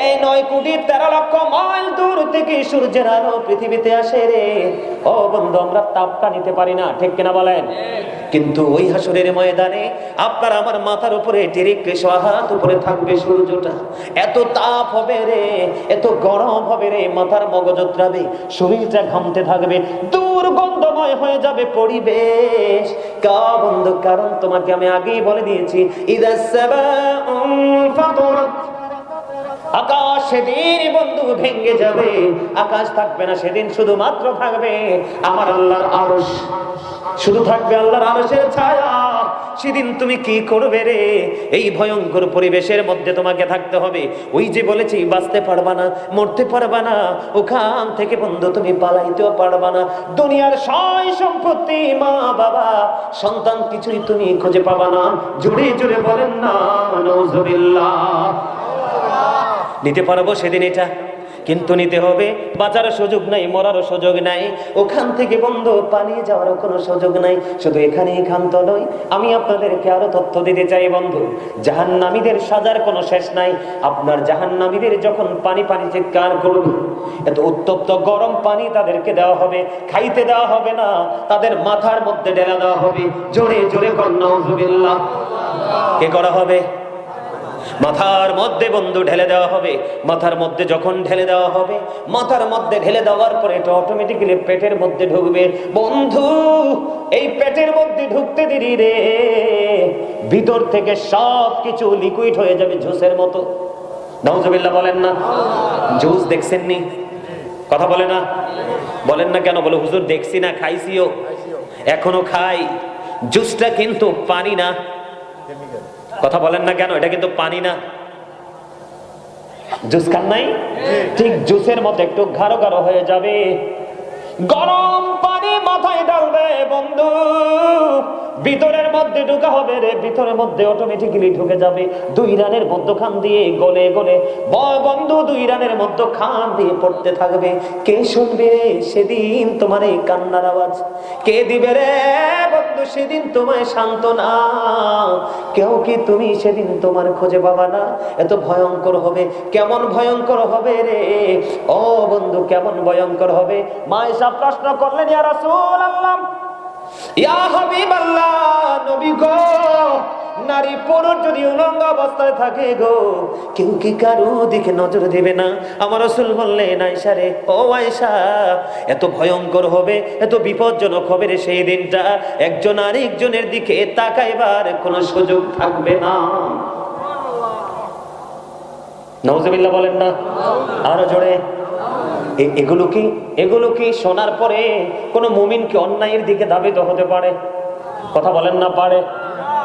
এই 9,13,00,000 মাইল দূর থেকে সূর্যের আলো পৃথিবীতে আসে রে। ও বন্ধু, আমরা তাপটা নিতে পারি না, ঠিক কিনা বলেন? কিন্তু ওই হাসরের ময়দানে আপনার আমার মাথার উপরে ডিরেক্ট 100 হাত উপরে থাকবে সূর্যটা। এত তাপ হবে রে, এত গরম হবে রে, মাথার মগজ উতরাবে, শরীরটা ঘামতে থাকবে, দুর্গন্ধময় হয়ে যাবে পরিবেশ। বন্ধু, কারণ তোমাকে আমি আগেই বলে দিয়েছি, ইদাস সামাউন ফাতারাত, আকাশ সেদিন বন্ধু ভেঙে যাবে, আকাশ থাকবে না সেদিন, শুধুমাত্র থাকবে আমার আল্লাহর আরশ, শুধু থাকবে আল্লাহর আরশের ছায়া। সেদিন তুমি কি করবে রে? এই ভয়ঙ্কর পরিবেশের মধ্যে তোমাকে থাকতে হবে। ওই যে বলেছি, বাঁচতে পারবা না, মরতে পারবা না, ওখান থেকে বন্ধু তুমি পালাইতেও পারবা না। দুনিয়ার সয় সম্পত্তি, মা বাবা, সন্তান, কিছুই তুমি খুঁজে পাবা না। জোরে জোরে বলেন না নাউজুবিল্লাহ। নিতে পারবো সেদিন এটা, কিন্তু নিতে হবে। বাঁচার সুযোগ নাই, মরারও সুযোগ নাই, ওখান থেকে বন্ধু পালিয়ে যাওয়ারও কোনো সুযোগ নাই। শুধু এখানেই ক্ষান্ত নয়, আমি আপনাদেরকে আরো তথ্য দিতে চাই বন্ধু। জাহান্নামীদের সাজার কোনো শেষ নাই। আপনার জাহান্নামীদের যখন পানি পানি চিৎকার করবে, এত উত্তপ্ত গরম পানি তাদেরকে দেওয়া হবে, খাইতে দেওয়া হবে না, তাদের মাথার মধ্যে ঢেলা দেওয়া হবে। জোরে জোরে নাউজুবিল্লাহ। কে করা হবে? মাথার মধ্যে বন্ধু ঢেলে দেওয়া হবে। মাথার মধ্যে যখন ঢেলে দেওয়া হবে, মাথার মধ্যে ঢেলে দেওয়ার পরে এটা অটোমেটিক্যালি পেটের মধ্যে ঢুকবে। বন্ধু, এই পেটের মধ্যে ঢুকতে দেরি রে, ভিতর থেকে সব কিছু লিকুইড হয়ে যাবে জুসের মতো। নাউজুবিল্লাহ বলেন না। জুস দেখছেননি? কথা বলে না, বলেন না কেন? বলে হুজুর দেখছি না, খাইছিও, এখনো খাই। জুসটা কিন্তু পানি না। কথা বলেন না কেন? এটা কিন্তু পানি না। জুস খান নাই? ঠিক জুসের মতো একটু গাঢ় গাঢ় হয়ে যাবে। গরম পানি মাথায় ডালবে বন্ধু, ভিতরের মধ্যে ঢুকা হবে রে, ভিতরের মধ্যে অটোমেটিক্যালি ঢুকে যাবে। 2 রানের মধ্যখান দিয়ে গলে গলে বন্ধু 2 রানের মধ্যখান দিয়ে পড়তে থাকবে। কে শুনবে সেদিন তোমার এই কান্নার আওয়াজ? কে দিবে রে বন্ধু সেদিন তোমায় সান্ত্বনা? কেউ কি তুমি সেদিন তোমার খুঁজে পাবা না? এত ভয়ঙ্কর হবে। কেমন ভয়ঙ্কর হবে রে? ও বন্ধু, কেমন ভয়ঙ্কর হবে? মা এসা প্রশ্ন করলেন, ইয়া রাসূলুল্লাহ, ইয়া হাবিবাল্লাহ, নবী গো, নারী পুরুষ যদি উলঙ্গ অবস্থায় থাকে গো, কেউ কি কারো দিকে নজর দিবে না? আমার রাসূল বললেন, আয়েশা রে, ও আয়েশা, এত ভয়ঙ্কর হবে, এত বিপজ্জনক হবে রে সেই দিনটা, একজন আরেকজনের দিকে তাকাইবার কোনো সুযোগ থাকবে না। নাউজুবিল্লাহ বলেন না, আরো জোরে। এগুলো কি শোনার পরে কোন মুমিন কি অন্যায়ের দিকে ধাবিত হতে পারে? কথা বলেন না, পারে?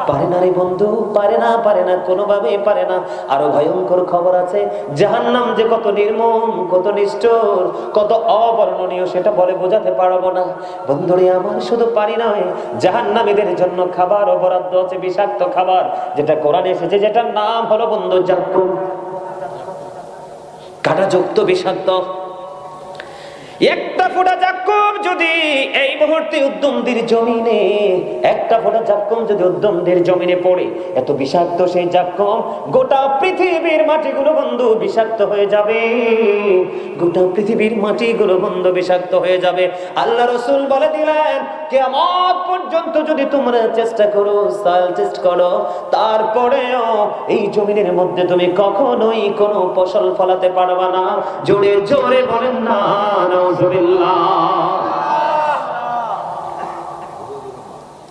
পারে না রে বন্ধু, পারে না, পারে না, কোনোভাবেই পারে না। আরো ভয়ঙ্কর খবর আছে। জাহান্নাম যে কত নির্মম, কত নিষ্ঠুর, কত অবর্ণনীয়, সেটা বলে বোঝাতে পারবো না বন্ধুরে আমার। শুধু পারি নয়, জাহান্নামীদের জন্য খাবারও বরাদ্দ আছে, বিষাক্ত খাবার, যেটা কোরআনে এসেছে, যেটার নাম হলো বন্ধু জাক্কুম। কাঁটাযুক্ত বিষাক্ত একটা ফোঁটা জাক্কুম যদি এই মুহূর্তে উদ্যমদের জমিনে, একটা ফোঁটা জাক্কুম যদি উদ্যমদের জমিনে পড়ে, এত বিষাক্ত সেই জাক্কুম, গোটা পৃথিবীর মাটিগুলো বন্ধু বিষাক্ত হয়ে যাবে। গোটা পৃথিবীর মাটিগুলো বন্ধু বিষাক্ত হয়ে যাবে। আল্লাহ রাসূল বলে দিলেন, কিয়ামত পর্যন্ত যদি তোমরা চেষ্টা করো, সাল টেস্ট করো, তারপরেও এই জমিনের মধ্যে তুমি কখনোই কোনো ফসল ফলাতে পারবে না। জোরে জোরে বলেন না নাউজুবিল্লাহ।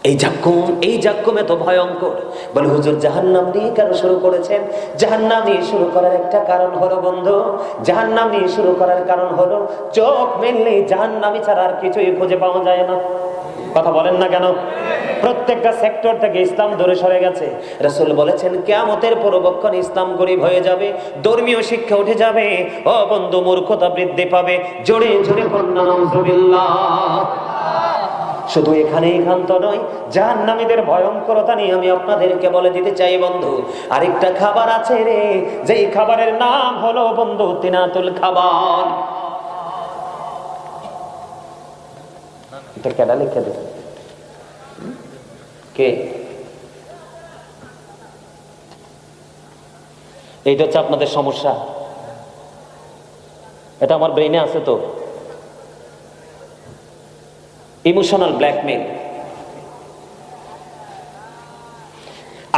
এই জাক্কুম এত ভয়ঙ্কর। বলে হুজুর, জাহান্নাম নিয়ে কেন শুরু করেছেন? জাহান্নাম নিয়ে শুরু করার একটা কারণ হলো বন্ধু, জাহান্নাম নিয়ে শুরু করার কারণ হলো, চোখ মেললেই জাহান্নামী ছাড়া আর কিছুই খুঁজে পাওয়া যায় না। কথা বলেন না কেন? প্রত্যেকটা সেক্টর থেকে ইসলাম দূরে সরে গেছে। রাসূল বলেছেন, কিয়ামতের পূর্বক্ষণ ইসলাম গরিব হয়ে যাবে, ধর্মীয় শিক্ষা উঠে যাবে, ও বন্ধু মূর্খতা বৃদ্ধি পাবে। জোরে জোরে বলেন নাউজুবিল্লাহ। শুধু এখানেই ক্ষান্ত নয়, জাহান্নামীদের ভয়ঙ্করতা নিয়ে আমি আপনাদেরকে বলে দিতে চাই বন্ধু, আরেকটা খাবার আছে রে, যেই খাবারের নাম হলো বন্ধু তিনাতুল খাবার। এটা কেডা লিখে দেবে? কে? এইটা হচ্ছে আপনাদের সমস্যা। এটা আমার ব্রেইনে আছে তো। Emotional blackmail.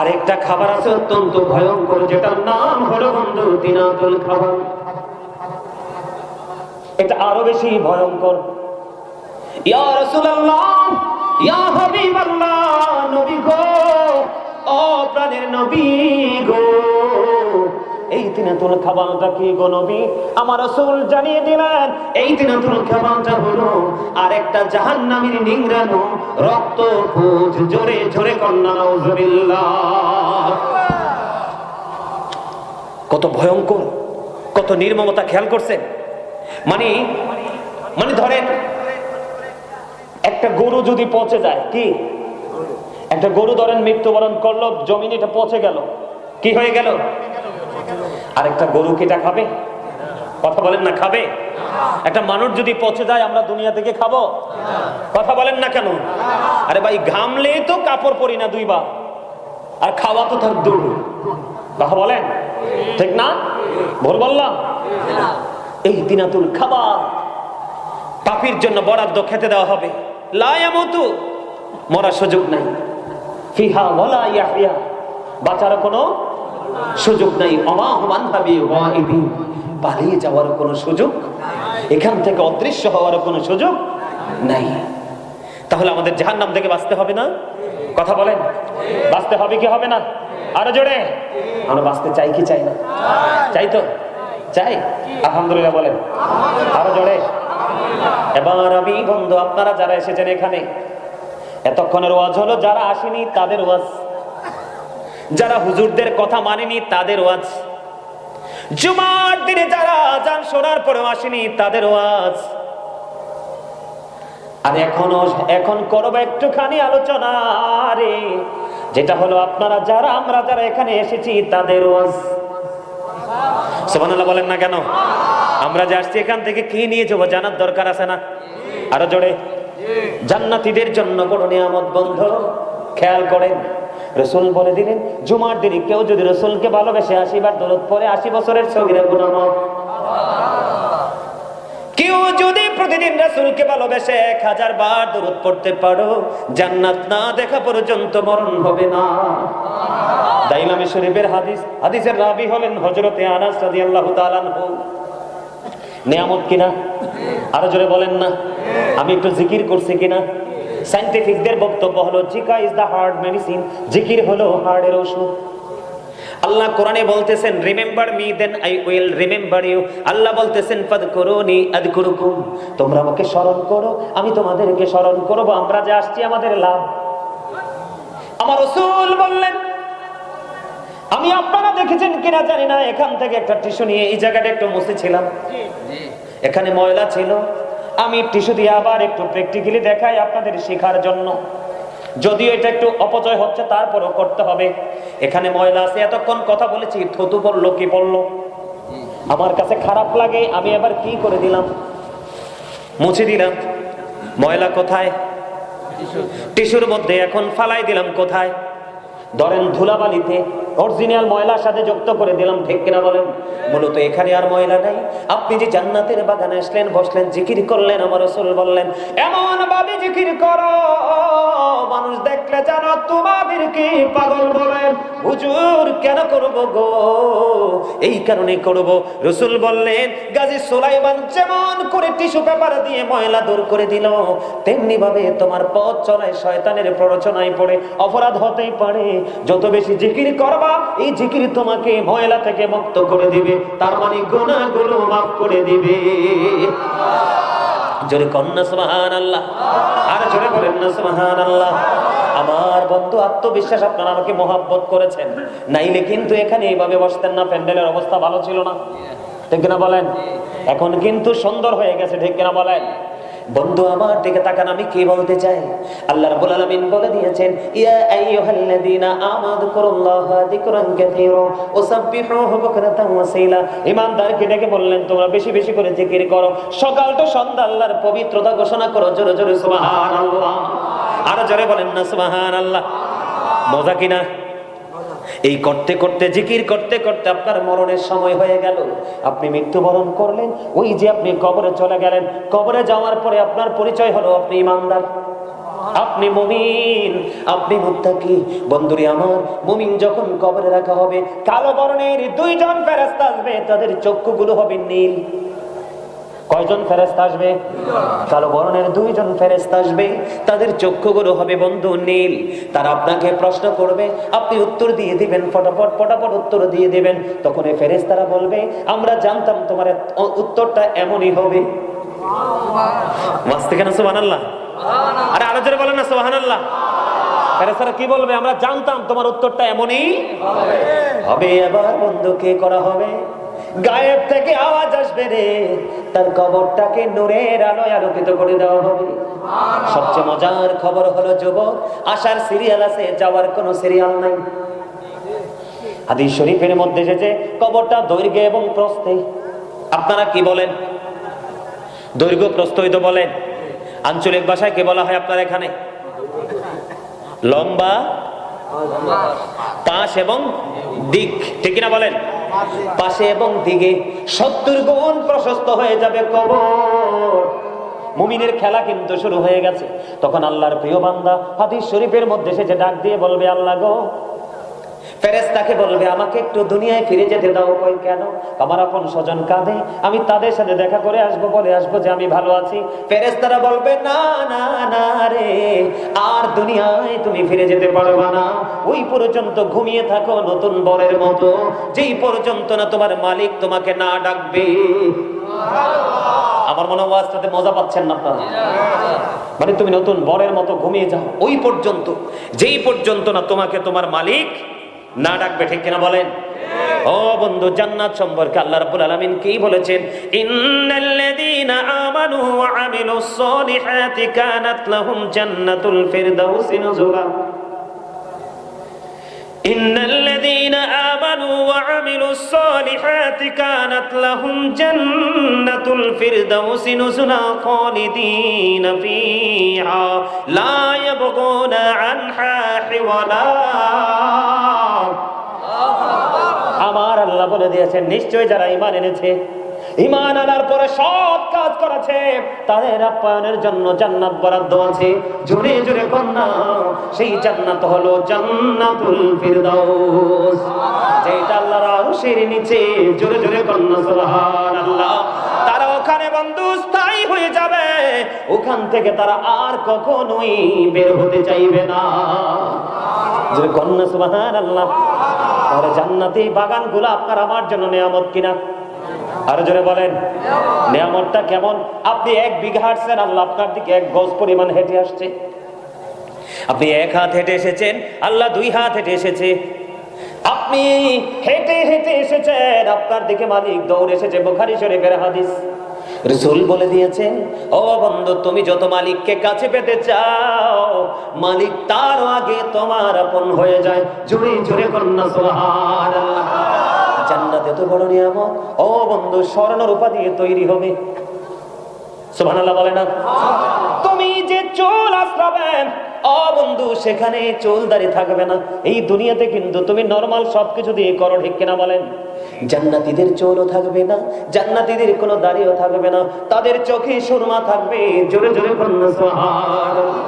আরেকটা খাবার আছে অত্যন্ত ভয়ঙ্কর, যেটার নাম হলো বন্ধু তিনাতুল খাবার। এটা আরো বেশি ভয়ঙ্কর। ইয়া রাসূলুল্লাহ, ইয়া হাবিবাল্লাহ, নবী গো, ও প্রাণের নবী গো, এই তিনাতুল খাবারটা কি গো নবী? আমার রাসূল জানিয়ে দিলেন এই তিনাতুল খাবারটা হলো আরেকটা জাহান্নামীর নিংড়ানো রক্ত পুঁজ। জোরে জোরে কন্যা নাউজুবিল্লাহ। কত ভয়ঙ্কর, কত নির্মমতা খেয়াল করছেন? মানে মানে ধরেন একটা গরু যদি পচে যায়, কি একটা গরু ধরেন মৃত্যুবরণ করলো, জমিনে এটা পচে গেল, কি হয়ে গেল? আরেকটা গরু কি এটা খাবে? কথা বলেন না, খাবে? একটা মানুষ যদি পচে যায় আমরা দুনিয়া থেকে খাবো? কথা বলেন না কেন? আরে ভাই, ঘামলেই তো কাপড় পরি না দুইবার, আর খাওয়া তো তার দূর। কথা বলেন, ঠিক না? ভুল বললাম? এই তিনাতুল খাবার পাপীর জন্য বরাদ্দ, খেতে দেওয়া হবে। লা ইয়ামুতু, মরার সুযোগ নাই। ফিহা ওয়ালা ইয়াহইয়া, বাঁচার কোনো সুযোগ নাই। ওমা হুম আনহা বিগাইবিন, পালিয়ে যাওয়ার কোনো সুযোগ, এখান থেকে অদৃশ্য হওয়ার কোনো সুযোগ নাই। তাহলে আমাদের জাহান্নাম থেকে বাঁচতে হবে না? কথা বলেন, বাঁচতে হবে কি হবে না? আরো জোরে। আমরা বাঁচতে চাই কি চাই না? চাই তো, চাই। আলহামদুলিল্লাহ বলেন, আরো জোরে। এবার আমি বন্ধু, আপনারা যারা এসেছেন এখানে, এতক্ষণের ওয়াজ হলো যারা আসেনি তাদের ওয়াজ, যারা হুজুরদের কথা মানেনি তাদের ওয়াজ, জুমার দিনে যারা আযান শোনার পরেও আসেনি তাদের ওয়াজ। আর এখন করব একটুখানি আলোচনা রে, যেটা হলো আপনারা যারা, আমরা যারা এখানে এসেছি তাদের ওয়াজ। সুবহানাল্লাহ বলেন না কেন? আমরা যে আসছি এখান থেকে কি নিয়ে যাবো জানার দরকার আছে না? আরো জোরে। জান্নাতীদের জন্য বড় নিয়ামত বন্ধু, খেয়াল করেন। রাসূল বলে দিলেন জুমার দিনে কেউ যদি রাসূলকে ভালোবেসে 80 বার দরুদ পড়ে 80 বছরের সগীরা গুনাহ মাফ। কেউ যদি প্রতিদিন রাসূলকে ভালোবেসে 1000 বার দরুদ পড়তে পারো, জান্নাত না দেখা পর্যন্ত মরণ হবে না। দাইলামে শরীফের হাদিস, হাদিসের রাবী হলেন হযরতে আনাস রাদিয়াল্লাহু তাআলা আনহু। নিয়ামত কিনা? আরো জোরে বলেন না। আমি একটু জিকির করছি কিনা? সায়েন্টিফিকদের বক্তব্য হলো জিকা ইজ দা হার্ট মেডিসিন, জিকির হলো হার্টের ওষুধ। আল্লাহ কোরআনে বলতেছেন remember me then I will remember you. আল্লাহ বলতেছেন ফাযকুরুনি আযকুরুকুম, তোমরা আমাকে স্মরণ করো আমি তোমাদেরকে স্মরণ করব। আমরা যে আসছি আমাদের লাভ। আমার রাসূল বললেন, আমি আপনারা দেখেছেন কিনা জানি না, এখান থেকে একটা টিস্যু নিয়ে এই জায়গাটা একটু মুছেছিলাম, এখানে ময়লা ছিল, আমি টিস্যু দিয়ে আবার একটু প্র্যাকটিক্যালি দেখাই আপনাদের শেখার জন্য। যদিও এটা একটু অপচয় হচ্ছে তারপরও করতে হবে। এখানে ময়লা আছে, এতক্ষণ কথা বলেছি, থুতু পড়লো কি পড়লো, আমার কাছে খারাপ লাগে, আমি এবার কি করে দিলাম, মুছে দিলাম। ময়লা কোথায়? টিস্যুর মধ্যে। এখন ফালাই দিলাম কোথায়? ধরেন ধুলাবালিতে, অরিজিনাল ময়লার সাথে যুক্ত করে দিলাম, ঠিক কিনা বলেন? মূলত এখানে আর ময়লা নাই। আপনি যে জান্নাতের বাগানে আসলেন, বসলেন, জিকির করলেন, আমার রাসূল বললেন এমন ভাবে জিকির করো মানুষ দেখলে জানো তোমাদেরকে পাগল বলে। হুজুর কেন করব গো? এই কারণে করব। রাসূল বললেন গাজী সুলাইমান যেমন করে টিস্যু পেপার দিয়ে ময়লা দূর করে দিল, তেমনি ভাবে তোমার পথ চলায় শয়তানের প্ররোচনায় পড়ে অপরাধ হতেই পারে। যত বেশি জিকির করবা, এই জিকির তোমাকে ময়লা থেকে মুক্ত করে দিবে, তার মানে গুনাহগুলো মাফ করে দিবে। জোরে কন্যা সুবহানাল্লাহ, আর জোরে বলেন না সুবহানাল্লাহ। আমার বন্ধু, আত্মবিশ্বাস আপনারা আমাকে মহব্বত করেছেন, নাইলে কিন্তু এখানে এইভাবে বসতেন না। প্যান্ডেলের অবস্থা ভালো ছিল না, ঠিক কিনা বলেন? এখন কিন্তু সুন্দর হয়ে গেছে, ঠিক কিনা বলেন? বন্ধু আমার দিকে তাকান, আমি কি বলতে চাই? আল্লাহ রাব্বুল আলামিন বলে দিয়েছেন ইয়া আইয়ুহাল্লাযীনা আমানু যিকুরুল্লাহা যিকরান কাসীরা ওয়াসাব্বিহুহু বুকরাতান ওয়াসীলা। ঈমানদারকে ডেকে বললেন তোমরা বেশি বেশি করে জিকির করো, সকাল তো সন্ধ্যা আল্লাহর পবিত্রতা ঘোষণা করো। জোরে জোরে সুবহানাল্লাহ, আর জোরে বলেন না সুবহানাল্লাহ। মজা কিনা? এই করতে করতে জিকির করতে করতে আপনার মরণের সময় হয়ে গেল, আপনি মৃত্যুবরণ করলেন। ওই যে আপনি কবরে চলে গেলেন, কবরে যাওয়ার পরে আপনার পরিচয় হলো আপনি ঈমানদার, আপনি মুমিন, আপনি মুত্তাকি। বন্ধুরে আমার, মুমিন যখন কবরে রাখা হবে, কালো বর্ণের দুইজন ফেরেশতা আসবে, তাদের চক্ষুগুলো হবে নীল। কয়জন ফেরেশতা আসবে? কালো বর্ণের দুইজন ফেরেশতা আসবে, তাদের চক্ষুগুলো হবে বন্ধু নীল। তারা আপনাকে প্রশ্ন করবে, আপনি উত্তর দিয়ে দিবেন, ফটাফট ফটাফট উত্তর দিয়ে দিবেন। তখন এই ফেরেশতারা বলবে, আমরা জানতাম তোমার উত্তরটা এমনই হবে। মাস্তে কেন সুবহানাল্লাহ? আরে আরো জোরে বলেন না সুবহানাল্লাহ। ফেরেশতারা কি বলবে? আমরা জানতাম তোমার উত্তরটা এমনই হবে। এবার বন্ধু কে করা হবে? গায়েব থেকে আওয়াজ আসবে রে, তার কবরটাকে নূরের আলোয় আলোকিত করে দেওয়া হবে। সবচেয়ে মজার খবর হলো যুবক, আসার সিরিয়াল আছে, যাওয়ার কোনো সিরিয়াল নাই। হাদিস শরীফের মধ্যে এসেছে কবরটা দৈর্ঘ্যে এবং প্রস্থে। আপনারা কি বলেন? দৈর্ঘ্য প্রস্থই তো বলেন। আঞ্চলিক ভাষায় কি বলা হয় আপনার এখানে? লম্বা, পাশ এবং দিক, ঠিক না বলেন? পাশে এবং দিকে 70 গুণ প্রশস্ত হয়ে যাবে কবর। মুমিনের খেলা কিন্তু শুরু হয়ে গেছে। তখন আল্লাহর প্রিয় বান্দা হাদিস শরীফের মধ্যে এসে ডাক দিয়ে বলবে, আল্লাহ গো, ফেরেশতাকে বলবে আমাকে একটু দুনিয়ায় ফিরে যেতে দাও। কই কেন? আমার আপন স্বজন কাঁদে, আমি তাদের সাথে দেখা করে আসবো, বলে আসবো যে আমি ভালো আছি। ফেরেশতারা বলবে, না না না রে, আর দুনিয়ায় তুমি ফিরে যেতে পারবে না। ওই পর্যন্ত ঘুমিয়ে থাকো নতুন বরের মতো, যেই পর্যন্ত না তোমার মালিক তোমাকে না ডাকবে। আমার মনে হয় আজকে মজা পাচ্ছেন না আপনারা। মানে তুমি নতুন বরের মতো ঘুমিয়ে যাও ওই পর্যন্ত, যেই পর্যন্ত না তোমাকে তোমার মালিক না ডাকবে, ঠিক কিনা বলেন? ও বন্ধু, জান্নাত সম্পর্কে আল্লাহ রাব্বুল আলামিন কি বলেছেন? ইন্নাল্লাযীনা আমানু ওয়া আমিলুস সলিহাতি কানাত লাহুম জান্নাতুল ফিরদাউসি নুজুলা। ইন্নাল্লাযীনা আমানু ওয়া আমিলুস সলিহাতি কানাত লাহুম জান্নাতুল ফিরদাউসি নুজুলা খালিদিনা ফিহা লা ইয়াবগুনা আনহা হিওয়ালা। আমার আল্লাহ বলে দিয়েছেন, নিশ্চয় যারা ঈমান এনেছে, ঈমান আনার পরে সৎ কাজ করেছে, তাদের আপ্যায়নের জন্য জান্নাত বরাদ্দ আছে। জোরে জোরে কন্যা, সেই জান্নাত হলো জান্নাতুল ফিরদাউস, যেটা আল্লাহর আরশের নিচে। জোরে জোরে কন্যা সুবহানাল্লাহ। তারা ওখানে বন্ধু স্থায়ী হয়ে যাবে, ওখান থেকে তারা আর কখনোই বের হতে চাইবে না। জোরে কন্যা সুবহানাল্লাহ। তাহলে জান্নাতি বাগানগুলো আপনার আমার জন্য নিয়ামত কিনা? আরো জোরে বলেন, নিয়ামতটা কেমন? আপনি 1 বিঘা হাঁটছেন, আল্লাহ আপনার দিকে 1 গজ পরিমাণ হেঁটে আসছে। আপনি 1 হাত হেঁটে এসেছেন, আল্লাহ 2 হাত হেঁটে এসেছে। আপনি হেঁটে হেঁটে এসেছেন, আপনার দিকে মালিক দৌড়ে এসেছে। বুখারী শরীফের হাদিস, রাসূল বলে দিয়েছেন, ও বন্ধু, তুমি যত মালিককে কাছে পেতে চাও, মালিক তার আগে তোমার আপন হয়ে যায়। জোরে জোরে কন্যা সুবহানাল্লাহ। জান্নাত এত বড় নিয়ামত, ও বন্ধু, স্বর্ণ রূপা দিয়ে তৈরি হবে। সুবহানাল্লাহ বলে না? তুমি যে চুল আশ্রাবেন, ও বন্ধু, সেখানে চুল দাড়ি থাকবে না। এই দুনিয়াতে কিন্তু তুমি নরমাল সবকিছু দিয়ে করো, ঠিক কিনা বলেন? জান্নাতীদের চুলও থাকবে না, জান্নাতীদের কোনো দাড়িও থাকবে না, তাদের চোখে সুরমা থাকবে। জোরে জোরে কন্যা সুবহানাল্লাহ।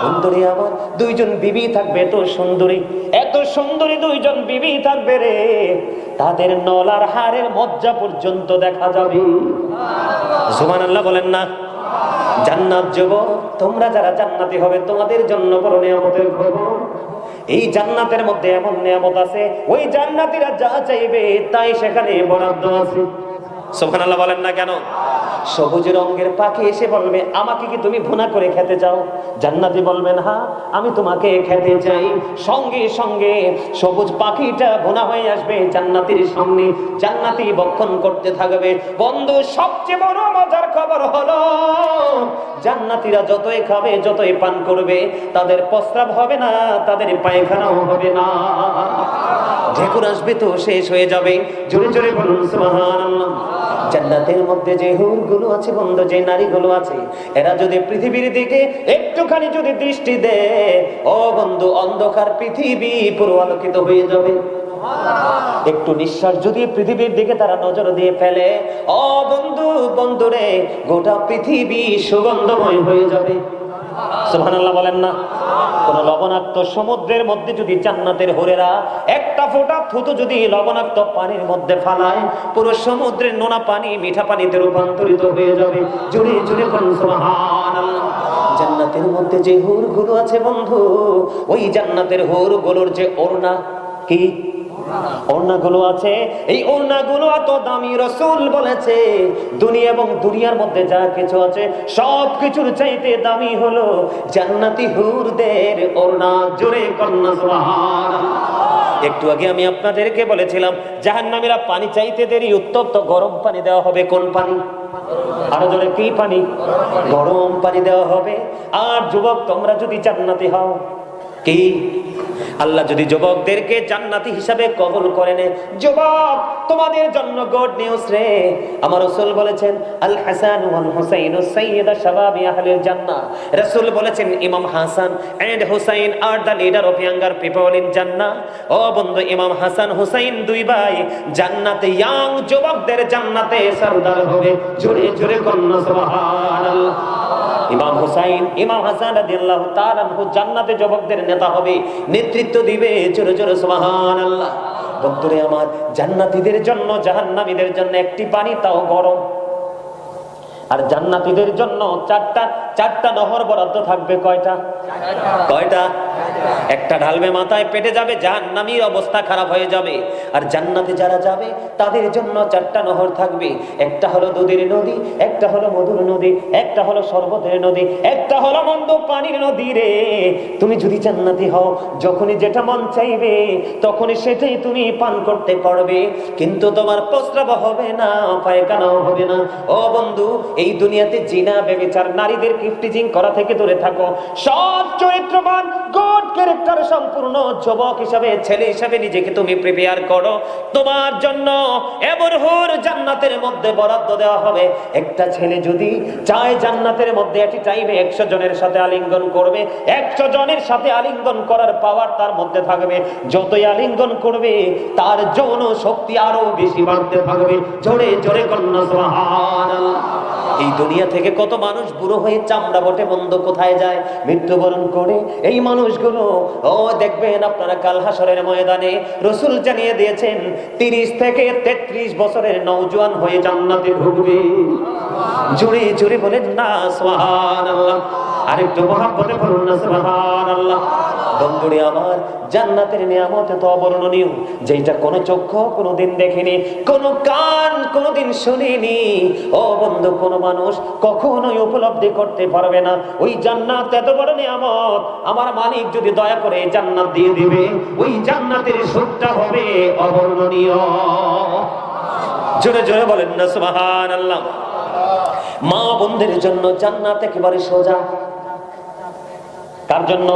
বন্ধুরে আমার, 2 জন বিবি থাকবে, এত সুন্দরী, এত সুন্দরী 2 জন বিবি থাকবে রে, তাদের নলার হাড়ের মজ্জা পর্যন্ত দেখা যাবে। সুবহানাল্লাহ বলেন না? জান্নাত যুবক, তোমরা যারা জান্নাতি হবে, তোমাদের জন্য বড় নিয়ামতের খবর। এই জান্নাতের মধ্যে এমন নিয়ামত আছে, ওই জান্নাতীরা যা চাইবে তাই সেখানে বরাদ্দ আছে। সুবহানাল্লাহ বলেন না কেন? সবুজ রঙের পাখি এসে বলবে, আমাকে কি তুমি ভুনা করে খেতে চাও? জান্নাতি বলবেন, হ্যাঁ, আমি তোমাকে খেতে চাই। সঙ্গে সঙ্গে সবুজ পাখিটা ভুনা হয়ে আসবে জান্নাতীর সামনে, জান্নাতি ভক্ষণ করতে থাকবে। বন্ধু, সবচেয়ে বড় মজার খবর হলো, জান্নাতীরা যতই খাবে, যতই পান করবে, তাদের প্রস্রাব হবে না, তাদের পায়খানাও হবে না। ঢেকুর আসবে তো শেষ হয়ে যাবে। জোরে জোরে বলুন সুবহানাল্লাহ। জান্নাতের মধ্যে যে হুরগুলো আছে বন্ধু, যে নারীগুলো আছে, এরা যদি পৃথিবীর দিকে একটুখানি যদি দৃষ্টি দেয়, ও বন্ধু, অন্ধকার পৃথিবী পুরো আলোকিত হয়ে যাবে। একটু নিঃশ্বাস যদি পৃথিবীর দিকে তারা নজর দিয়ে ফেলে, ও বন্ধু, বন্ধুরে, গোটা পৃথিবী সুগন্ধময় হয়ে যাবে। সুবহানাল্লাহ বলেন না? কোন লবণাক্ত সমুদ্রের মধ্যে যদি জান্নাতের হুরেরা একটা ফোঁটা থুতু যদি লবণাক্ত পানির মধ্যে ফালায়, পুরো সমুদ্রের নোনা পানি মিঠা পানিতে রূপান্তরিত হয়ে যাবে। জুড়ে জুড়ে বলুন সুবহানাল্লাহ। জান্নাতের মধ্যে যে হুরগুলো আছে বন্ধু, ওই জান্নাতের হুরগুলোর যে ওড়না, কি ওড়নাগুলো আছে, এই ওড়নাগুলো এত দামি, রাসূল বলেছে দুনিয়া এবং দুনিয়ার মধ্যে যা কিছু আছে সব কিছুর চাইতে দামি হলো জান্নাতি হুরদের ওড়না। জোরে কন্যা সুবহানাল্লাহ। একটু আগে আমি আপনাদেরকে বলেছিলাম জাহান্নামীরা পানি চাইতে দেরি উত্তপ্ত গরম পানি দেওয়া হবে। কোন পানি? আরো জোরে, কি পানি? গরম পানি দেওয়া হবে। আর যুবক, তোমরা যদি জান্নাতি হও, কি আল্লাহ যদি যুবকদেরকে জান্নাতি হিসাবে কবুল করে নেয়, যুবক, তোমাদের জন্য গুড নিউজ রে। আমার রাসূল বলেছেন আল হাসান ওয়াল হুসাইন সাইয়্যিদা শাবাবি আহলিল জান্নাহ। রাসূল বলেছেন imam Hasan and Husain are the leader of younger people in জান্নাহ। ও বন্ধু, ইমাম হাসান হুসাইন দুই ভাই জান্নাতে, ইয়াং যুবকদের জান্নাতে সরদার হবে। জোরে জোরে কন্যা সুবহানাল্লাহ। ইমাম হুসাইন, ইমাম হাসান রাদিয়াল্লাহু তাআলা আনহু জান্নাতে যুবকদের নেতা হবে, নেতৃত্ব দিবে। জোরে জোরে সুবহানাল্লাহ। বন্ধুরে আমার, জান্নাতীদের জন্য জাহান্নামীদের জন্য একটি পানি, তাও গরম। আর জান্নাতীদের জন্য চারটা নহর বরাদ্দ থাকবে। কয়টা? কয়টা? একটা ঢালবে মাথায়, পেটে যাবে, জাহান্নামীর অবস্থা খারাপ হয়ে যাবে। আর জান্নাতে যারা যাবে তাদের জন্য চারটা নহর থাকবে। একটা হলো দুধের নদী, একটা হলো মধুর নদী, একটা হলো শরবতের নদী, একটা হলো মন্দ পানির নদী রে। তুমি যদি জান্নাতি হও, যখনই যেটা মন চাইবে তখনই সেটাই তুমি পান করতে পারবে, কিন্তু তোমার প্রস্রাব হবে না, পায়খানাও হবে না। ও বন্ধু, এই দুনিয়াতে জিনা, ব্যভিচার, নারীদের কিফটিজিং করা থেকে দূরে থাকো। সৎ চরিত্রবান, গুড ক্যারেক্টার সম্পূর্ণ যুবক হিসাবে, ছেলে হিসাবে নিজেকে তুমি প্রিপেয়ার করো। তোমার জন্য এমন হুর জান্নাতের মধ্যে বরাদ্দ দেওয়া হবে। একটা ছেলে যদি চায় জান্নাতের মধ্যে এটি টাইমে 100 জনের সাথে আলিঙ্গন করবে, 100 জনের সাথে আলিঙ্গন করার পাওয়ার তার মধ্যে থাকবে। যতই আলিঙ্গন করবে তার যৌন শক্তি আরো বেশি বাড়তে থাকবে। জোরে জোরে কন্যা সুবহানাল্লাহ। এই দুনিয়া থেকে কত মানুষ বুড়ো হয়ে চামড়া বটে বন্ধ কোথায় যায়? মৃত্যুবরণ করে। এই মানুষগুলো, ও দেখবেন আপনারা কাল হাসরের ময়দানে রাসূল জানিয়ে দিয়েছেন 30 থেকে 33 বছরের নওজোয়ান হয়ে জান্নাতে ঢুকবে। জোরে জোরে বলেন না সুবহানাল্লাহ। আরেকটু মহব্বতে বলুন না সুবহানাল্লাহ। বন্ধুরে আমার, জান্নাতের নিয়ামত এত অবর্ণনীয়, যেটা কোনো চক্ষু কোনোদিন দেখেনি, কোনো কান কোনোদিন শুনিনি। ও বন্ধু, কোনো মানুষ কখনোই উপলব্ধি করতে পারবে না। ওই জান্নাত এত বড় নিয়ামত, আমার মালিক যদি দয়া করে জান্নাত দিয়ে দিবে, ওই জান্নাতের সুখটা হবে অবর্ণনীয়। জোরে জোরে বলেন না সুবহানাল্লাহ। মা বোনদের জন্য জান্নাত একেবারে সোজা। কার জন্য?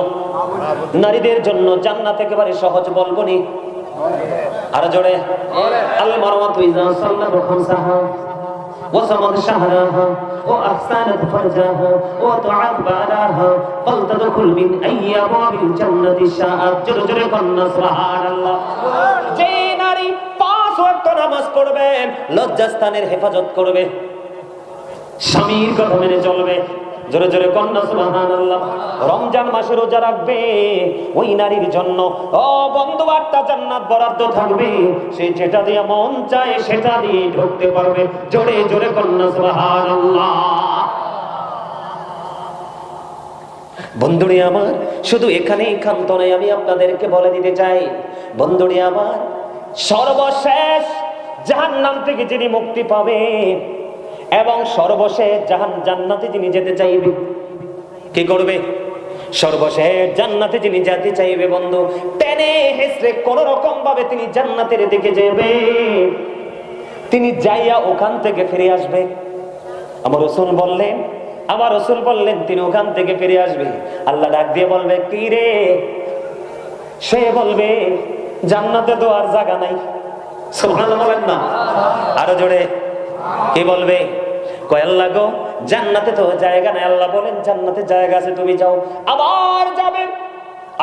নারীদের জন্য জান্নাত একেবারে সহজ। বলবো নি? আর জোরে, আল মারওয়াতু ইযা সাল্লাত খামসাহা ওয়া সামাত শাহরাহা ওয়া আহসানাত ফারজাহা ওয়া তুআত বালাহা ফালতাদখুল মিন আইয়াবিল জান্নাতি শাআত। জোরে জোরে কন্যা সুবহানাল্লাহ। যে নারী 5 ওয়াক্ত নামাজ পড়বেন, লজ্জাস্থানের হেফাজত করবে, স্বামীর কথা মেনে চলবে, জোরে জোরে কন্যা সুবহানাল্লাহ। রমজান মাসে রোজা রাখবে, ওই নারীর জন্য ও বন্ধু 8টা জান্নাত বরাদ্দ থাকবে। সে যেটা দিয়ে মন চায় সেটা দিয়ে ঢুকতে পারবে। জোরে জোরে কন্যা সুবহানাল্লাহ। বন্ধুরে আমার, শুধু এখানেই ক্ষান্ত নয়, আমি আপনাদেরকে বলে দিতে চাই, বন্ধুরে আমার, সর্বশেষ জাহান্নাম থেকে যিনি মুক্তি পাবে এবং সর্বশেষ জান্নাতে যিনি যেতে চাইবে, কি করবে? সর্বশেষ জান্নাতে যিনি যেতে চাইবে বন্ধু, টেনে হেসড়ে কোন রকম ভাবে তিনি জান্নাতের দিকে যাবে, তিনি যাইয়া ওখান থেকে ফিরে আসবে। আমার রাসূল বললেন তিনি ওখান থেকে ফিরে আসবে। আল্লাহ ডাক দিয়ে বলবে, কি রে? সে বলবে, জান্নাতে তো আর জায়গা নাই। সুবহানাল্লাহ বলেন না? আরো জোরে। কে বলবে? কয় আল্লাহ গো, জান্নাতে তো জায়গা নাই। আল্লাহ বলেন জান্নাতে জায়গা আছে, তুমি যাও। আবার যাবে,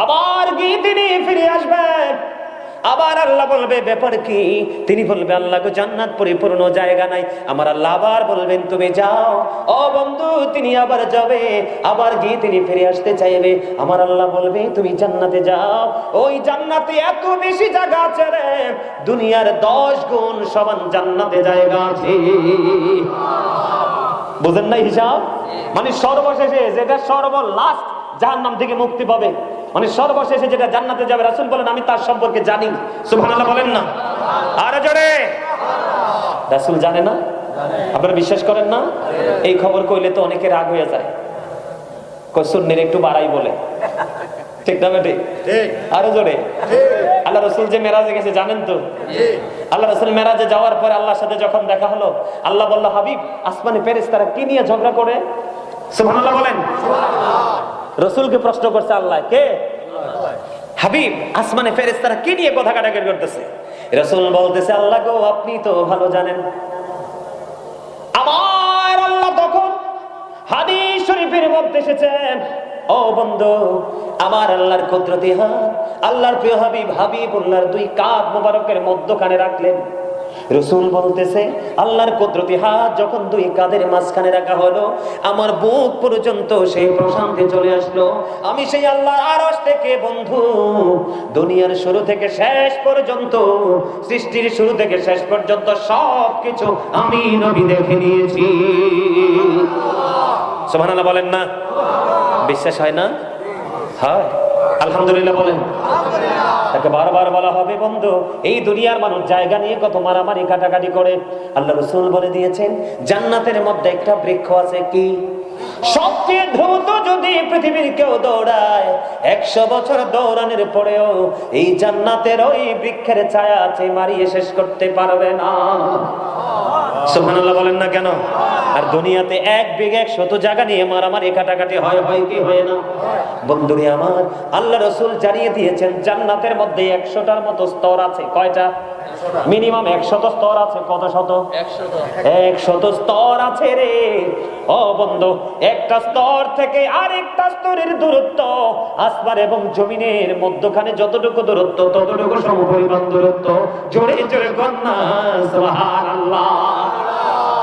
আবার গিয়ে তিনি ফিরে আসবেন। আবার আল্লাহ বলবে ব্যাপার কি? তিনি বলবে আল্লাহ গো, জান্নাত পরিপূর্ণ জায়গা নাই। আমার আল্লাহ আবার বলবেন তুমি যাও। ও বন্ধু, তিনি আবার যাবে, আবার গিয়ে তিনি ফিরে আসতে চাইবে। আমার আল্লাহ বলবে তুমি জান্নাতে যাও। ওই জান্নাতে এত বেশি জায়গা আছে রে, দুনিয়ার 10 গুণ সমান জান্নাতে জায়গা আছে। বুঝেন না হিসাব? মানে সর্বশেষে যেটা সর্বলাস্ট জাহান্নাম থেকে মুক্তি পাবে, মানে সর্বশেষে যেটা জান্নাতে যাবে, রাসূল বলেন আমি তার সম্পর্কে জানি। সুবহানাল্লাহ বলেন না? আরে জোরে। রাসূল জানে না? আপনারা বিশ্বাস করেন না? এই খবর কইলে তো অনেকে রাগ হয়ে যায়, কই সুন্নির একটু বাড়াই বলে। ঠিক না বেটি? আরে জোরে। আল্লাহ রাসূল যে মেরাজে গেছে জানেন তো? আল্লাহ রাসূল মেরাজে যাওয়ার পরে আল্লাহর সাথে যখন দেখা হলো, আল্লাহ বলল হাবিব, আসমানে ফেরেশতারা কি নিয়ে ঝগড়া করে? সুবহানাল্লাহ বলেন। রাসূলকে প্রশ্ন করছে আল্লাহ, কে? হাবিব, আসমানে ফেরেশতারা কি নিয়ে কথা কাটাকাটি করতেছে? রাসূল বলতেছে আল্লাহ গো, আপনি তো ভালো জানেন। আমার আল্লাহ তখন হাদিস শরীফের মধ্যে এসেছেন, ও বন্ধু, আমার আল্লাহর কুদরতি হাত আল্লাহর প্রিয় হাবিব হাবিবুল্লাহর 2 কাঁধ মোবারকের মধ্যখানে রাখলেন। রাসূল বলতেছে আল্লাহর কুদরতি হাত যখন 2 কাঁধের মাঝখানে রাখা হলো, আমার বুক পর্যন্ত সেই প্রশান্তি চলে আসলো। আমি সেই আল্লাহর আরশ থেকে বন্ধু দুনিয়ার শুরু থেকে শেষ পর্যন্ত, সৃষ্টির শুরু থেকে শেষ পর্যন্ত সবকিছু আমি নবী দেখে নিয়েছি। সুবহানাল্লাহ বলেন না? বিশ্বাস হয় না? হয়। আলহামদুলিল্লাহ বলেন। তাকে বারবার বলা হবে বন্ধু, এই দুনিয়ার মানুষ জায়গা নিয়ে কত মারামারি কাটাকাটি করে। আল্লাহ রাসূল বলে দিয়েছেন জান্নাতের মধ্যে একটা বৃক্ষ আছে। কি? সবচেয়ে দ্রুত যদি পৃথিবীর কেউ দৌড়ায়, 100 বছর দৌড়ানোর পরেও এই জান্নাতের ওই বৃক্ষের ছায়া আছে, মারিয়ে শেষ করতে পারবে না। সুবহানাল্লাহ বলেন না কেন? আর দুনিয়াতে 1 বিঘা 100 জায়গা নিয়ে মারামারি কাটাকাটি হয়, হয় কি হয় না? বন্ধুরে আমার, আল্লাহ রাসূল জানিয়ে দিয়েছেন জান্নাতের মধ্যে 100টার মতো স্তর আছে। কয়টা? মিনিমাম 100 স্তর আছে। কত শত? 100 স্তর আছে রে। ও বন্ধু, একটা স্তর থেকে আরেকটা স্তরের দূরত্ব আসমান এবং জমিনের মধ্যখানে যতটুকু দূরত্ব, ততটুকু সমপরিমাণ দূরত্ব। জোরে জোরে কন্যা সুবহানাল্লাহ।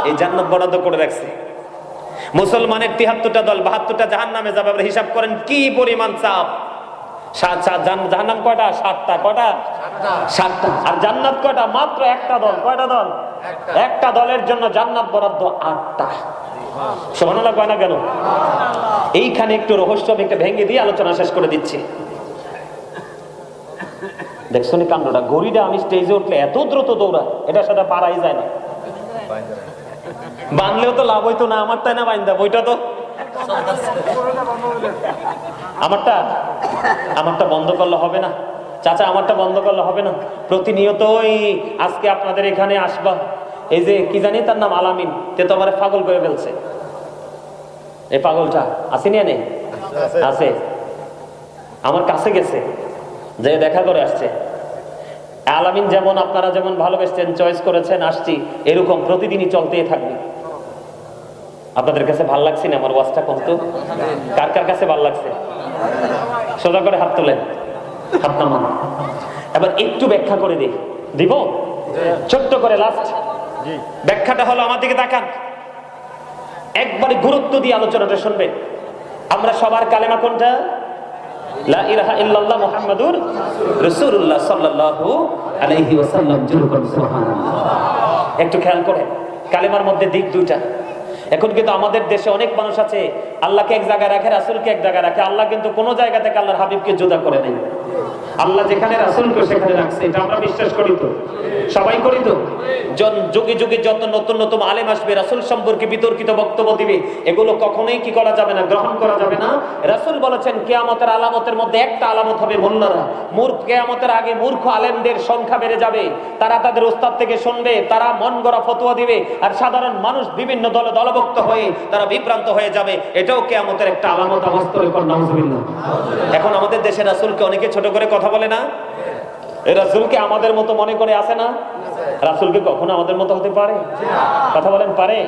এই জান্নাত বরাদ্দ করে রাখছে। মুসলমানের 73টা দল, 72টা জাহান্নামে যাবে। আপনি হিসাব করেন কি পরিমাণ চাপ। জাহান্নাম কয়টা? 7টা। কয়টা? 7টা। আর জান্নাত কয়টা? মাত্র একটা দল। কয়টা দল? একটা দলের জন্য জান্নাত বরাদ্দ 8টা। সুবহানাল্লাহ কয় না কেন? এইখানে একটু রহস্য আমি একটা ভেঙে দিয়ে আলোচনা শেষ করে দিচ্ছি। দেখছো নি কাণ্ডটা? গড়িটা আমি স্টেজে উঠলে এত দ্রুত দৌড়ায়, এটার সাথে পারাই যায় না। বানলেও তো লাভ হইতো না আমার, তাই না? বাইন্দা বইটা তো আমারটা বন্ধ করলে হবে না চাচা, আমারটা বন্ধ করলে হবে না। প্রতিনিয়তই আজকে আপনাদের এখানে আসবা, এই যে কি জানি তার নাম আলামিন, তে তো আমার পাগল করে ফেলছে। এই পাগলটা আসেনি? নেই আছে, আমার কাছে গেছে, যে দেখা করে আসছে। আলামিন যেমন আপনারা যেমন ভালোবেসেছেন, চয়েস করেছেন, আসছি, এরকম প্রতিদিনই চলতেই থাকবে। আপনাদের কাছে ভাল লাগছে না আমার ওয়াজটা? কত কার কার কাছে ভাল লাগছে? সোজা করে হাত তোলেন, হাত নামান। এবার একটু ব্যাখ্যা করে দিব ছোট্ট করে। লাস্ট ব্যাখ্যাটা হলো, আমার দিকে তাকান, একবারে গুরুত্ব দিয়ে আলোচনাটা শুনবেন। আমরা সবার কালেমা কোনটা? লা ইলাহা ইল্লাল্লাহ মুহাম্মাদুর রাসূলুল্লাহ সাল্লাল্লাহু আলাইহি ওয়াসাল্লাম। সুবহানাল্লাহ। একটু খেয়াল করেন, কালেমার মধ্যে দিক 2টা। এখন কিন্তু আমাদের দেশে অনেক মানুষ আছে আল্লাহকে এক জায়গায় রাখে, রাসূলকে এক জায়গায় রাখে। আল্লাহ কিন্তু কোন জায়গা থেকে আল্লাহর হাবিবকে জুদা করে নাই। আল্লাহ যেখানে রাসূলকে সেখানে রাখছে, এটা আমরা বিশ্বাস করি তো? সবাই করি তো? যুগে যুগে যত নতুন নতুন আলেম আসবে, রাসূল সম্পর্কে বিতর্কিত বক্তব্য দিবে, এগুলো কখনোই কি করা যাবে না? গ্রহণ করা যাবে না। রাসূল বলেছেন কিয়ামতের আলামতের মধ্যে একটা আলামত হবে মোল্লারা। কিয়ামতের আগে মূর্খ আলেমদের সংখ্যা বেড়ে যাবে। তারা তাদের ওস্তাদ থেকে শুনবে, তারা মন গড়া ফতোয়া দিবে, আর সাধারণ মানুষ বিভিন্ন দলে দলভুক্ত হয়ে তারা বিভ্রান্ত হয়ে যাবে। এটাও কিয়ামতের একটা আলামত। আওয়াজ করে কোন নাউজুবিল্লাহ। এখন আমাদের দেশে রাসূলকে অনেকে ছোট করে কথা বলে না? এই রাসূলকে আমাদের মতো মনে করে আছে না? রাসূল কি কখনো আমাদের মতো হতে পারে? কথা বলেন, পারে?